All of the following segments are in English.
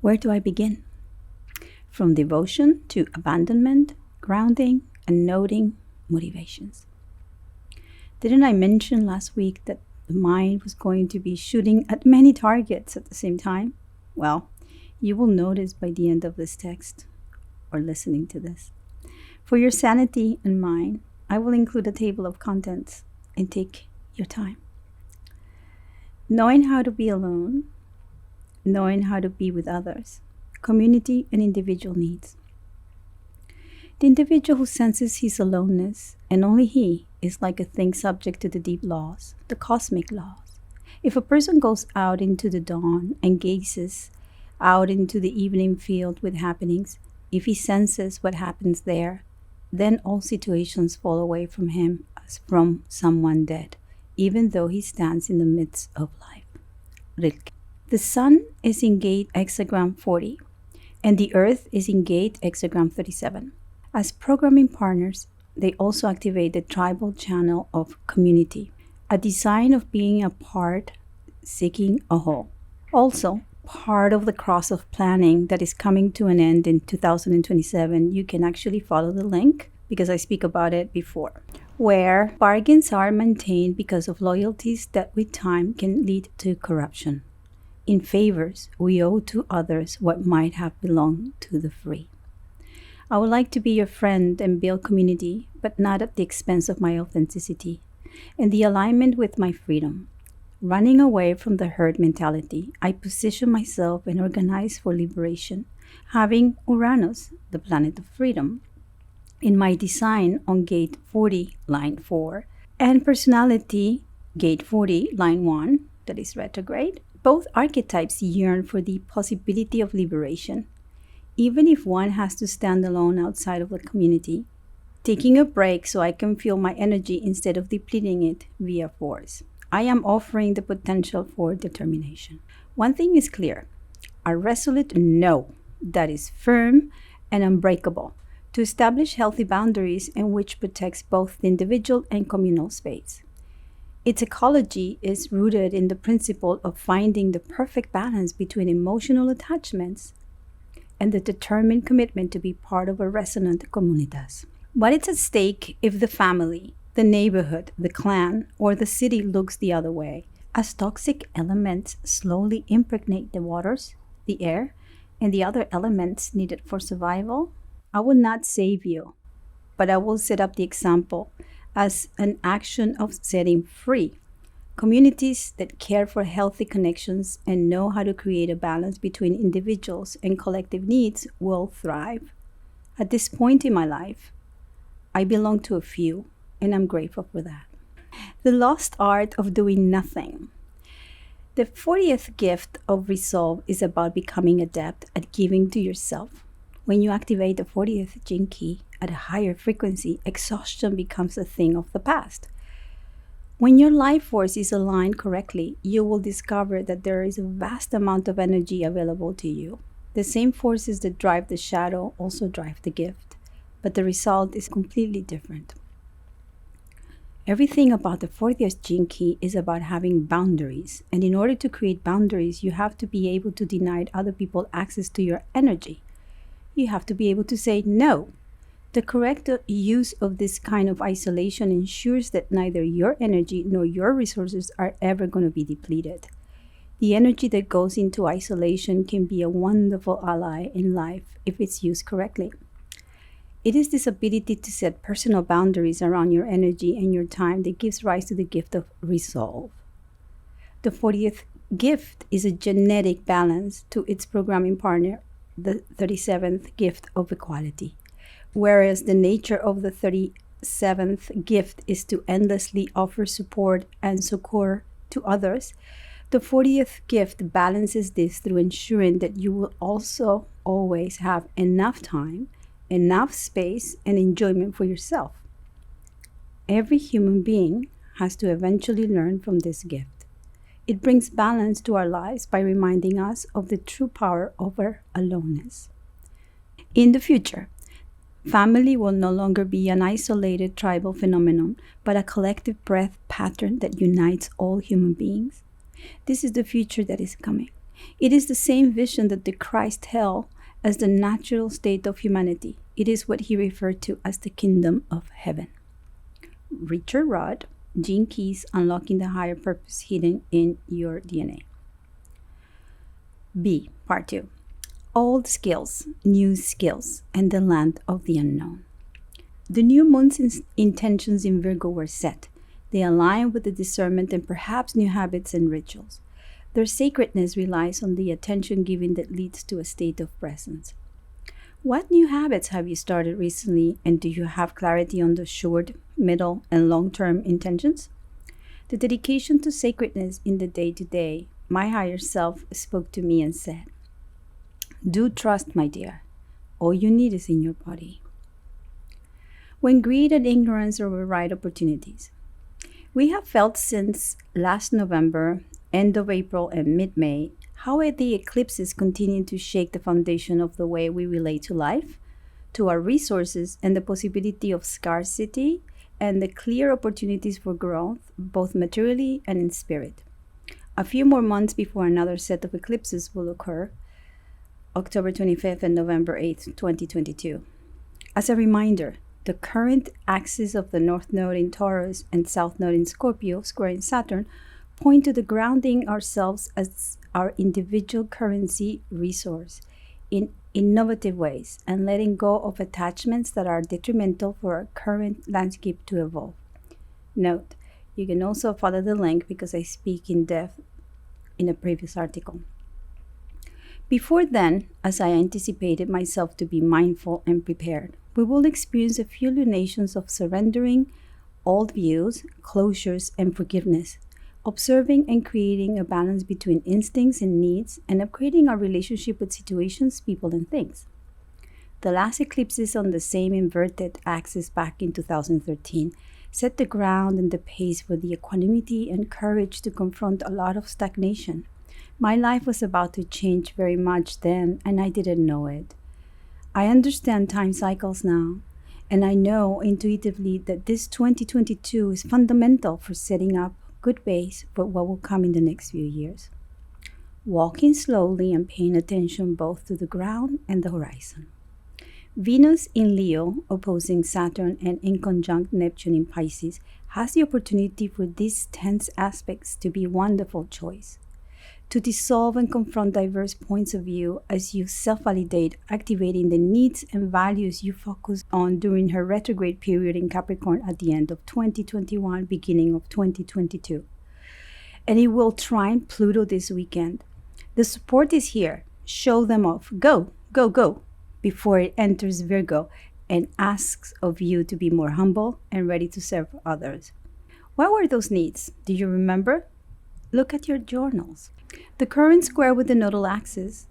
Where do I begin? From devotion to abandonment, grounding, and noting motivations. Didn't I mention last week that the mind was going to be shooting at many targets at the same time? Well, you will notice by the end of this text or listening to this. For your sanity and mine, I will include a table of contents and take your time. Knowing how to be alone, knowing how to be with others, community and individual needs. The individual who senses his aloneness, and only he, is like a thing subject to the deep laws, the cosmic laws. If a person goes out into the dawn and gazes out into the evening field with happenings, if he senses what happens there, then all situations fall away from him as from someone dead, even though he stands in the midst of life. Rilke. The sun is in Gate-Hexagram 40, and the earth is in Gate-Hexagram 37. As programming partners, they also activate the tribal channel of community, a design of being a part, seeking a whole. Also, part of the cross of planning that is coming to an end in 2027, you can actually follow the link because I speak about it before, where bargains are maintained because of loyalties that with time can lead to corruption. In favors, we owe to others what might have belonged to the free. I would like to be your friend and build community, but not at the expense of my authenticity and the alignment with my freedom. Running away from the herd mentality, I position myself and organize for liberation, having Uranus, the planet of freedom, in my design on Gate 40, line 4, and personality, Gate 40, line 1, that is retrograde. Both archetypes yearn for the possibility of liberation. Even if one has to stand alone outside of the community, taking a break so I can feel my energy instead of depleting it via force. I am offering the potential for determination. One thing is clear, a resolute no that is firm and unbreakable to establish healthy boundaries and which protects both the individual and communal space. Its ecology is rooted in the principle of finding the perfect balance between emotional attachments and the determined commitment to be part of a resonant comunitas. What is at stake if the family, the neighborhood, the clan, or the city looks the other way, as toxic elements slowly impregnate the waters, the air, and the other elements needed for survival? I will not save you, but I will set up the example as an action of setting free. Communities that care for healthy connections and know how to create a balance between individuals and collective needs will thrive. At this point in my life, I belong to a few, and I'm grateful for that. The lost art of doing nothing. The 40th gift of resolve is about becoming adept at giving to yourself. When you activate the 40th gene key at a higher frequency, exhaustion becomes a thing of the past. When your life force is aligned correctly, you will discover that there is a vast amount of energy available to you. The same forces that drive the shadow also drive the gift, but the result is completely different. Everything about the 40th gene key is about having boundaries, and in order to create boundaries, you have to be able to deny other people access to your energy. You have to be able to say no. The correct use of this kind of isolation ensures that neither your energy nor your resources are ever going to be depleted. The energy that goes into isolation can be a wonderful ally in life if it's used correctly. It is this ability to set personal boundaries around your energy and your time that gives rise to the gift of resolve. The 40th gift is a genetic balance to its programming partner, the 37th gift of equality. Whereas the nature of the 37th gift is to endlessly offer support and succor to others, the 40th gift balances this through ensuring that you will also always have enough time, enough space, and enjoyment for yourself. Every human being has to eventually learn from this gift. It brings balance to our lives by reminding us of the true power of our aloneness. In the future, family will no longer be an isolated tribal phenomenon, but a collective breath pattern that unites all human beings. This is the future that is coming. It is the same vision that decries hell as the natural state of humanity. It is what he referred to as the kingdom of heaven. Richard Rudd, Gene Keys, Unlocking the Higher Purpose Hidden in Your DNA. B, Part 2. Old skills, new skills, and the land of the unknown. The new moon's intentions in Virgo were set. They align with the discernment and perhaps new habits and rituals. Their sacredness relies on the attention given that leads to a state of presence. What new habits have you started recently, and do you have clarity on the short, middle, and long-term intentions? The dedication to sacredness in the day-to-day, my higher self spoke to me and said, "Do trust, my dear. All you need is in your body." When greed and ignorance override opportunities. We have felt since last November, end of April, and mid-May how the eclipses continue to shake the foundation of the way we relate to life, to our resources, and the possibility of scarcity, and the clear opportunities for growth, both materially and in spirit. A few more months before another set of eclipses will occur, October 25th and November 8th, 2022. As a reminder, the current axis of the North Node in Taurus and South Node in Scorpio, squaring Saturn, point to the grounding ourselves as our individual currency resource in innovative ways and letting go of attachments that are detrimental for our current landscape to evolve. Note, you can also follow the link because I speak in depth in a previous article. Before then, as I anticipated myself to be mindful and prepared, we will experience a few lunations of surrendering old views, closures, and forgiveness, observing and creating a balance between instincts and needs, and upgrading our relationship with situations, people, and things. The last eclipses on the same inverted axis back in 2013 set the ground and the pace for the equanimity and courage to confront a lot of stagnation. My life was about to change very much then, and I didn't know it. I understand time cycles now, and I know intuitively that this 2022 is fundamental for setting up good base for what will come in the next few years. Walking slowly and paying attention both to the ground and the horizon. Venus in Leo, opposing Saturn and in conjunct Neptune in Pisces, has the opportunity for these tense aspects to be a wonderful choice. To dissolve and confront diverse points of view as you self-validate, activating the needs and values you focus on during her retrograde period in Capricorn at the end of 2021, beginning of 2022. And it will trine Pluto this weekend. The support is here. Show them off. Go, go, go, before it enters Virgo and asks of you to be more humble and ready to serve others. What were those needs? Do you remember? Look at your journals. The current square with the nodal axis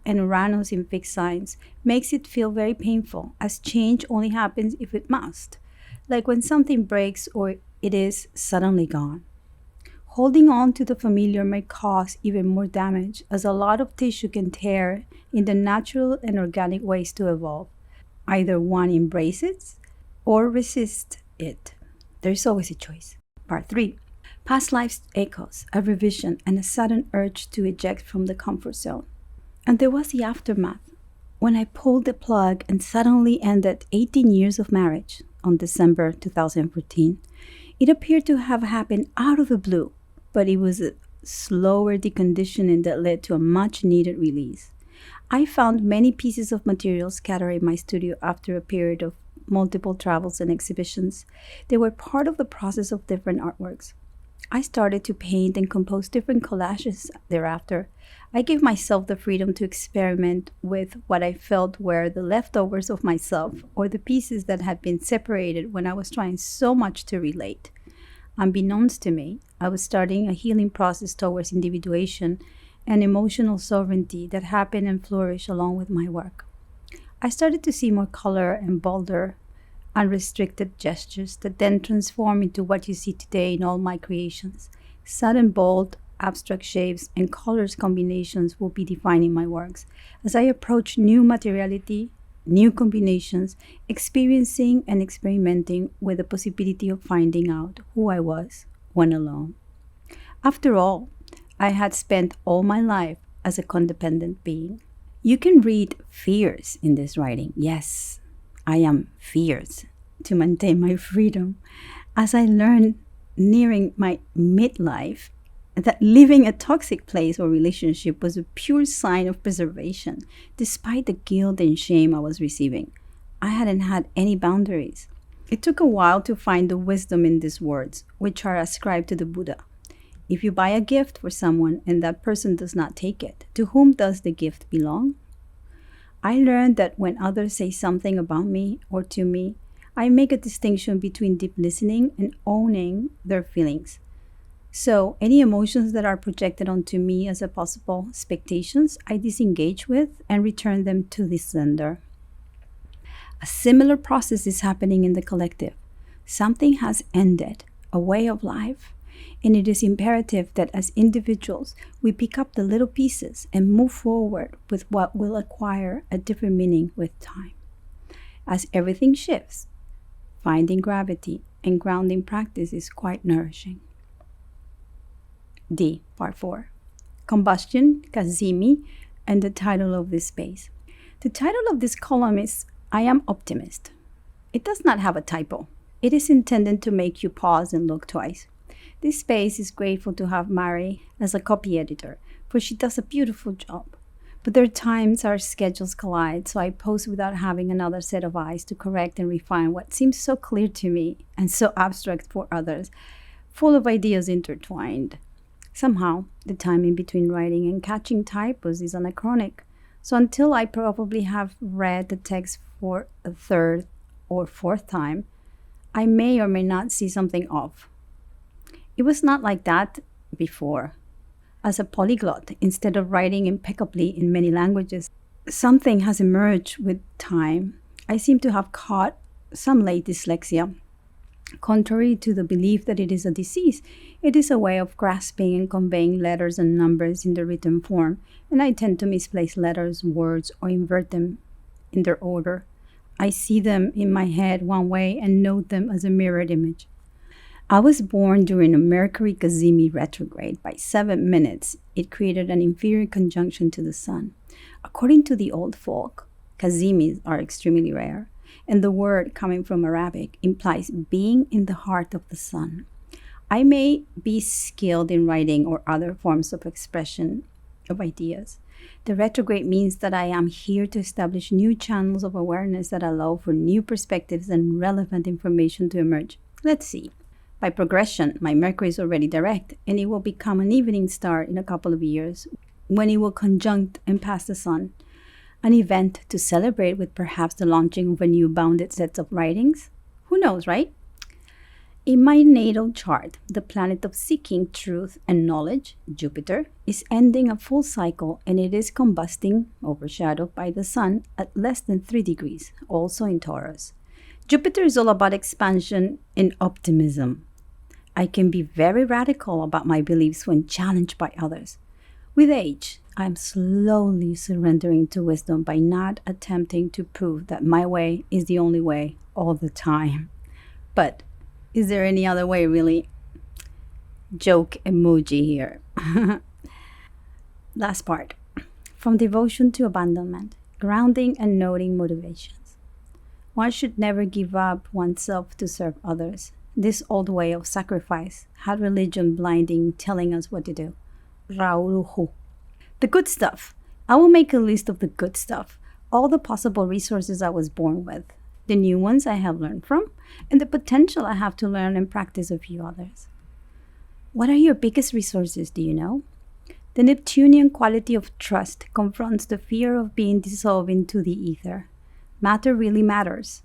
and Uranus in fixed signs makes it feel very painful, as change only happens if it must, like when something breaks or it is suddenly gone. Holding on to the familiar may cause even more damage, as a lot of tissue can tear in the natural and organic ways to evolve. Either one embraces or resists it. There's always a choice. Part 3. Past lives echoes, a revision, and a sudden urge to eject from the comfort zone. And there was the aftermath, when I pulled the plug and suddenly ended 18 years of marriage on December 2014. It appeared to have happened out of the blue, but it was a slower deconditioning that led to a much-needed release. I found many pieces of material scattered in my studio after a period of multiple travels and exhibitions. They were part of the process of different artworks. I started to paint and compose different collages thereafter. I gave myself the freedom to experiment with what I felt were the leftovers of myself, or the pieces that had been separated when I was trying so much to relate. Unbeknownst to me, I was starting a healing process towards individuation and emotional sovereignty that happened and flourished along with my work. I started to see more color and bolder, unrestricted gestures that then transform into what you see today in all my creations. Sudden, bold, abstract shapes and colors combinations will be defining my works as I approach new materiality, new combinations, experiencing and experimenting with the possibility of finding out who I was when alone. After all, I had spent all my life as a codependent being. You can read fierce in this writing. Yes, I am fierce to maintain my freedom. As I learned nearing my midlife, that leaving a toxic place or relationship was a pure sign of preservation, despite the guilt and shame I was receiving. I hadn't had any boundaries. It took a while to find the wisdom in these words, which are ascribed to the Buddha. If you buy a gift for someone and that person does not take it, to whom does the gift belong? I learned that when others say something about me or to me, I make a distinction between deep listening and owning their feelings. So, any emotions that are projected onto me as a possible expectations, I disengage with and return them to the sender. A similar process is happening in the collective. Something has ended, a way of life, and it is imperative that as individuals, we pick up the little pieces and move forward with what will acquire a different meaning with time. As everything shifts, finding gravity and grounding practice is quite nourishing. D, Part 4. Combustion, Cazimi, and the title of this space. The title of this column is I Am Optimist. It does not have a typo. It is intended to make you pause and look twice. This space is grateful to have Mari as a copy editor, for she does a beautiful job. But there are times our schedules collide, so I post without having another set of eyes to correct and refine what seems so clear to me and so abstract for others, full of ideas intertwined. Somehow, the time in between writing and catching typos is anachronic, so until I probably have read the text for a third or fourth time, I may or may not see something off. It was not like that before. As a polyglot, instead of writing impeccably in many languages, something has emerged with time. I seem to have caught some late dyslexia. Contrary to the belief that it is a disease, it is a way of grasping and conveying letters and numbers in the written form, and I tend to misplace letters, words, or invert them in their order. I see them in my head one way and note them as a mirrored image. I was born during a Mercury Cazimi retrograde. By 7 minutes, it created an inferior conjunction to the sun. According to the old folk, Cazimis are extremely rare, and the word coming from Arabic implies being in the heart of the sun. I may be skilled in writing or other forms of expression of ideas. The retrograde means that I am here to establish new channels of awareness that allow for new perspectives and relevant information to emerge. Let's see. By progression, my Mercury is already direct, and it will become an evening star in a couple of years when it will conjunct and pass the sun. An event to celebrate with perhaps the launching of a new bounded set of writings? Who knows, right? In my natal chart, the planet of seeking truth and knowledge, Jupiter, is ending a full cycle, and it is combusting, overshadowed by the sun, at less than 3 degrees, also in Taurus. Jupiter is all about expansion and optimism. I can be very radical about my beliefs when challenged by others. With age, I am slowly surrendering to wisdom by not attempting to prove that my way is the only way all the time. But is there any other way, really? Joke emoji here. Last part. From devotion to abandonment, grounding and noting motivations. One should never give up oneself to serve others. This old way of sacrifice had religion blinding, telling us what to do. Rauruhu. The good stuff. I will make a list of the good stuff, all the possible resources I was born with, the new ones I have learned from, and the potential I have to learn and practice a few others. What are your biggest resources, do you know? The Neptunian quality of trust confronts the fear of being dissolved into the ether. Matter really matters,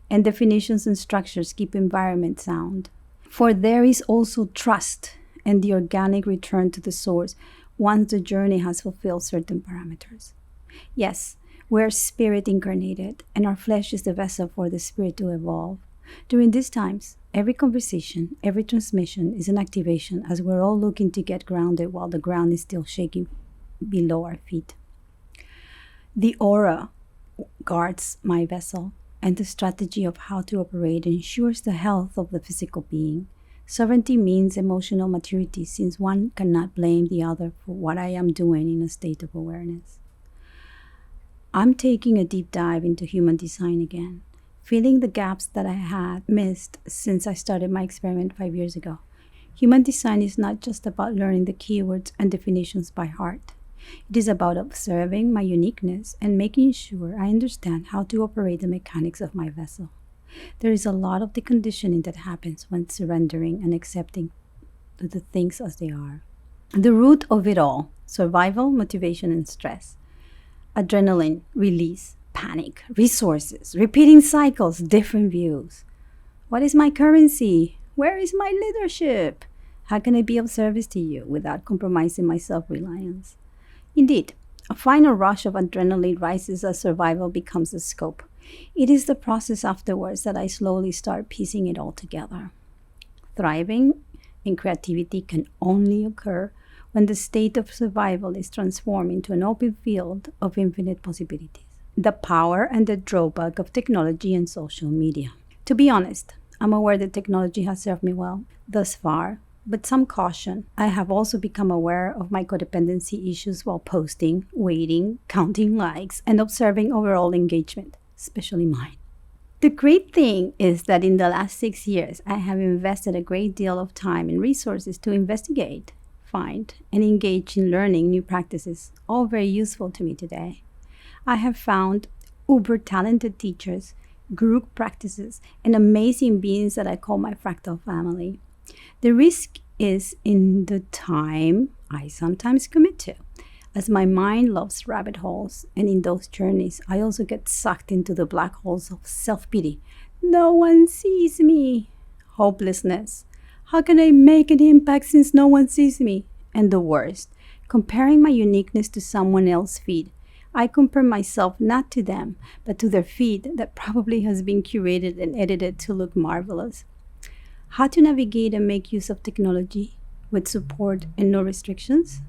and definitions and structures keep environment sound. For there is also trust and the organic return to the source once the journey has fulfilled certain parameters. Yes, we're spirit incarnated, and our flesh is the vessel for the spirit to evolve. During these times, every conversation, every transmission is an activation as we're all looking to get grounded while the ground is still shaking below our feet. The aura guards my vessel, and the strategy of how to operate ensures the health of the physical being. Sovereignty means emotional maturity, since one cannot blame the other for what I am doing in a state of awareness. I'm taking a deep dive into human design again, filling the gaps that I had missed since I started my experiment 5 years ago. Human design is not just about learning the keywords and definitions by heart. It is about observing my uniqueness and making sure I understand how to operate the mechanics of my vessel. There is a lot of deconditioning that happens when surrendering and accepting the things as they are. The root of it all: survival, motivation, and stress. Adrenaline, release, panic, resources, repeating cycles, different views. What is my currency? Where is my leadership? How can I be of service to you without compromising my self-reliance? Indeed, a final rush of adrenaline rises as survival becomes the scope. It is the process afterwards that I slowly start piecing it all together. Thriving and creativity can only occur when the state of survival is transformed into an open field of infinite possibilities. The power and the drawback of technology and social media. To be honest, I'm aware that technology has served me well thus far, but some caution. I have also become aware of my codependency issues while posting, waiting, counting likes, and observing overall engagement, especially mine. The great thing is that in the last 6 years, I have invested a great deal of time and resources to investigate, find, and engage in learning new practices, all very useful to me today. I have found uber talented teachers, group practices, and amazing beings that I call my fractal family. The risk is in the time I sometimes commit to, as my mind loves rabbit holes, and in those journeys, I also get sucked into the black holes of self-pity. No one sees me. Hopelessness. How can I make an impact since no one sees me? And the worst, comparing my uniqueness to someone else's feed. I compare myself not to them, but to their feed that probably has been curated and edited to look marvelous. How to navigate and make use of technology with support and no restrictions?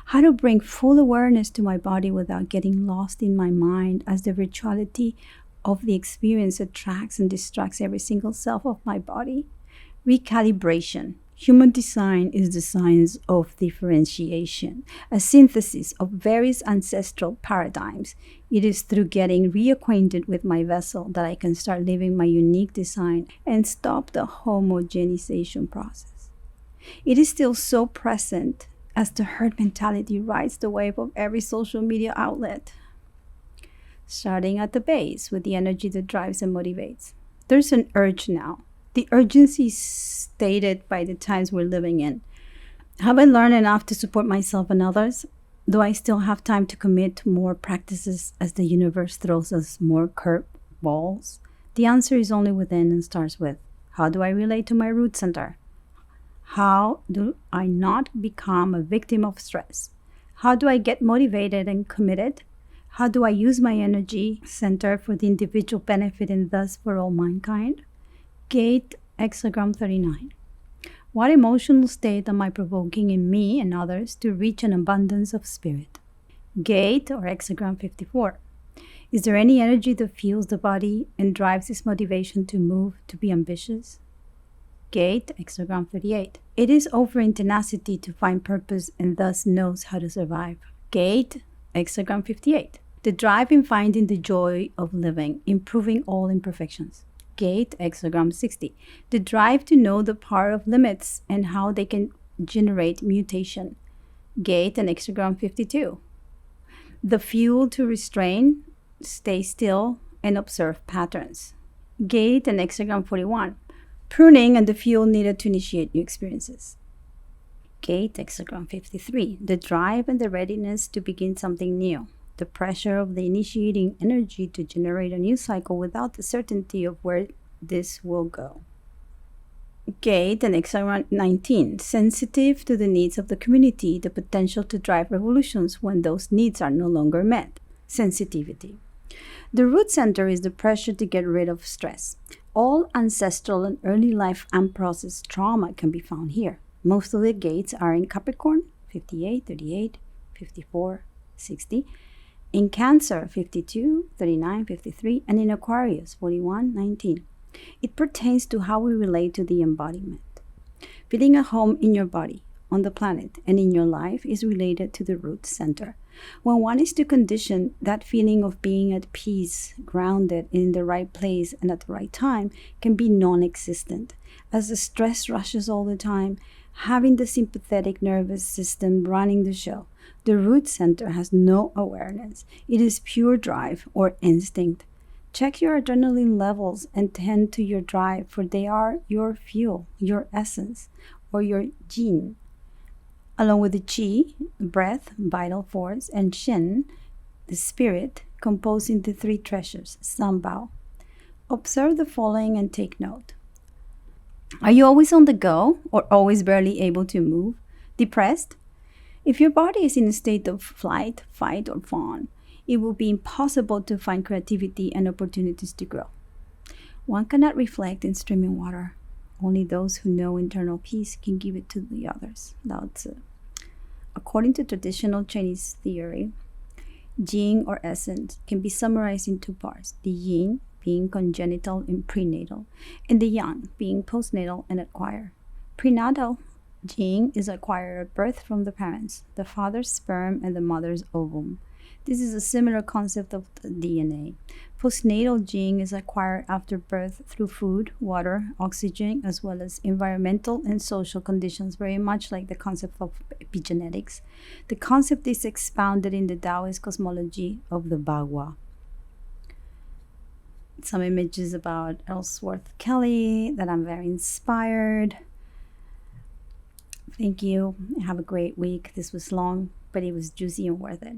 How to bring full awareness to my body without getting lost in my mind, as the virtuality of the experience attracts and distracts every single cell of my body? Recalibration. Human design is the science of differentiation, a synthesis of various ancestral paradigms. It is through getting reacquainted with my vessel that I can start living my unique design and stop the homogenization process. It is still so present as the herd mentality rides the wave of every social media outlet. Starting at the base with the energy that drives and motivates. There's an urge now. The urgency is stated by the times we're living in. Have I learned enough to support myself and others? Do I still have time to commit to more practices as the universe throws us more curveballs? The answer is only within and starts with, how do I relate to my root center? How do I not become a victim of stress? How do I get motivated and committed? How do I use my energy center for the individual benefit and thus for all mankind? Gate-Hexagram 39. What emotional state am I provoking in me and others to reach an abundance of spirit? Gate or hexagram 54. Is there any energy that fuels the body and drives this motivation to move, to be ambitious? Gate, hexagram 38. It is offering tenacity to find purpose and thus knows how to survive. Gate, hexagram 58. The drive in finding the joy of living, improving all imperfections. Gate, hexagram 60. The drive to know the power of limits and how they can generate mutation. Gate and hexagram 52. The fuel to restrain, stay still, and observe patterns. Gate and hexagram 41. Pruning and the fuel needed to initiate new experiences. Gate, hexagram 53. The drive and the readiness to begin something new. The pressure of the initiating energy to generate a new cycle without the certainty of where this will go. Gate and hexagram 19. Sensitive to the needs of the community, the potential to drive revolutions when those needs are no longer met. Sensitivity. The root center is the pressure to get rid of stress. All ancestral and early life unprocessed trauma can be found here. Most of the gates are in Capricorn, 58, 38, 54, 60. In Cancer, 52, 39, 53, and in Aquarius, 41, 19. It pertains to how we relate to the embodiment. Feeling at home in your body, on the planet, and in your life is related to the root center. When one is to condition, that feeling of being at peace, grounded, in the right place, and at the right time can be non existent. As the stress rushes all the time, having the sympathetic nervous system running the show, the root center has no awareness. It is pure drive or instinct. Check your adrenaline levels and tend to your drive, for they are your fuel, your essence, or your gene. Along with the chi, breath, vital force, and shen, the spirit, composing the three treasures, sambao. Observe the following and take note. Are you always on the go or always barely able to move? Depressed? If your body is in a state of flight, fight, or fawn, it will be impossible to find creativity and opportunities to grow. One cannot reflect in streaming water. Only those who know internal peace can give it to the others. Lao Tzu. According to traditional Chinese theory, Jing or essence can be summarized in two parts: the yin being congenital and prenatal, and the yang being postnatal and acquired. Prenatal Jing is acquired at birth from the parents, the father's sperm and the mother's ovum. This is a similar concept of the DNA. Postnatal Jing is acquired after birth through food, water, oxygen, as well as environmental and social conditions, very much like the concept of epigenetics. The concept is expounded in the Taoist cosmology of the Bagua. Some images about Ellsworth Kelly that I'm very inspired. Thank you. Have a great week. This was long, but it was juicy and worth it.